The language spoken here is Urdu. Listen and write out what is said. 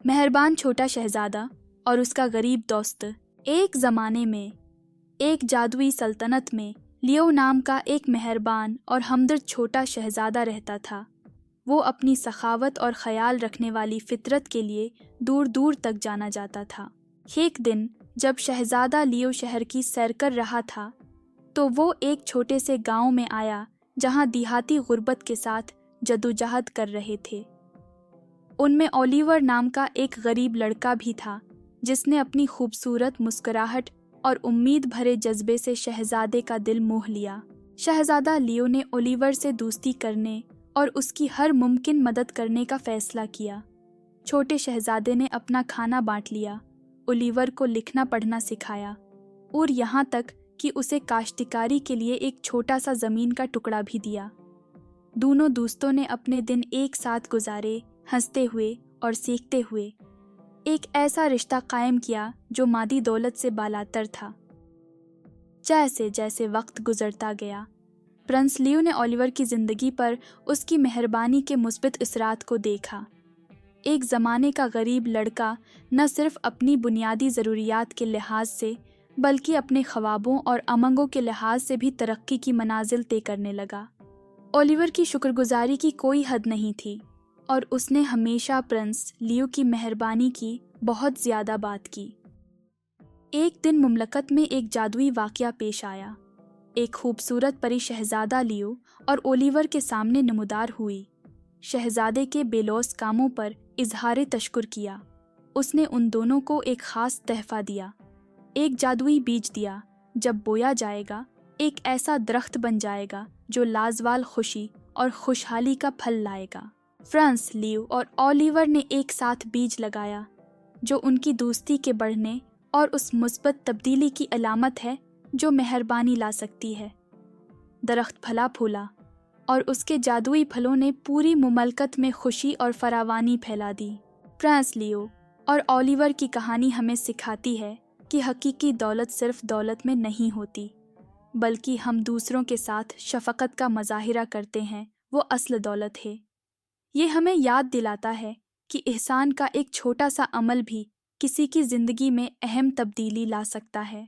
مہربان چھوٹا شہزادہ اور اس کا غریب دوست۔ ایک زمانے میں ایک جادوئی سلطنت میں لیو نام کا ایک مہربان اور ہمدرد چھوٹا شہزادہ رہتا تھا۔ وہ اپنی سخاوت اور خیال رکھنے والی فطرت کے لیے دور دور تک جانا جاتا تھا۔ ایک دن جب شہزادہ لیو شہر کی سیر کر رہا تھا تو وہ ایک چھوٹے سے گاؤں میں آیا جہاں دیہاتی غربت کے ساتھ جدوجہد کر رہے تھے۔ ان میں اولیور نام کا ایک غریب لڑکا بھی تھا جس نے اپنی خوبصورت مسکراہٹ اور امید بھرے جذبے سے شہزادے کا دل موہ لیا۔ شہزادہ لیو نے اولیور سے دوستی کرنے اور اس کی ہر ممکن مدد کرنے کا فیصلہ کیا۔ چھوٹے شہزادے نے اپنا کھانا بانٹ لیا، اولیور کو لکھنا پڑھنا سکھایا اور یہاں تک کہ اسے کاشتکاری کے لیے ایک چھوٹا سا زمین کا ٹکڑا بھی دیا۔ دونوں دوستوں نے اپنے دن ایک ساتھ گزارے، ہنستے ہوئے اور سیکھتے ہوئے۔ ایک ایسا رشتہ قائم کیا جو مادی دولت سے بالاتر تھا۔ جیسے جیسے وقت گزرتا گیا، پرنس لیو نے اولیور کی زندگی پر اس کی مہربانی کے مثبت اثرات کو دیکھا۔ ایک زمانے کا غریب لڑکا نہ صرف اپنی بنیادی ضروریات کے لحاظ سے بلکہ اپنے خوابوں اور امنگوں کے لحاظ سے بھی ترقی کی منازل طے کرنے لگا۔ اولیور کی شکر گزاری کی کوئی حد نہیں تھی اور اس نے ہمیشہ پرنس لیو کی مہربانی کی بہت زیادہ بات کی۔ ایک دن مملکت میں ایک جادوئی واقعہ پیش آیا۔ ایک خوبصورت پری شہزادہ لیو اور اولیور کے سامنے نمودار ہوئی۔ شہزادے کے بے لوث کاموں پر اظہار تشکر کیا۔ اس نے ان دونوں کو ایک خاص تحفہ دیا، ایک جادوئی بیج دیا۔ جب بویا جائے گا ایک ایسا درخت بن جائے گا جو لازوال خوشی اور خوشحالی کا پھل لائے گا۔ پرنس لیو اور اولیور نے ایک ساتھ بیج لگایا جو ان کی دوستی کے بڑھنے اور اس مثبت تبدیلی کی علامت ہے جو مہربانی لا سکتی ہے۔ درخت پھلا پھولا اور اس کے جادوئی پھلوں نے پوری مملکت میں خوشی اور فراوانی پھیلا دی۔ پرنس لیو اور اولیور کی کہانی ہمیں سکھاتی ہے کہ حقیقی دولت صرف دولت میں نہیں ہوتی، بلکہ ہم دوسروں کے ساتھ شفقت کا مظاہرہ کرتے ہیں، وہ اصل دولت ہے۔ یہ ہمیں یاد دلاتا ہے کہ احسان کا ایک چھوٹا سا عمل بھی کسی کی زندگی میں اہم تبدیلی لا سکتا ہے۔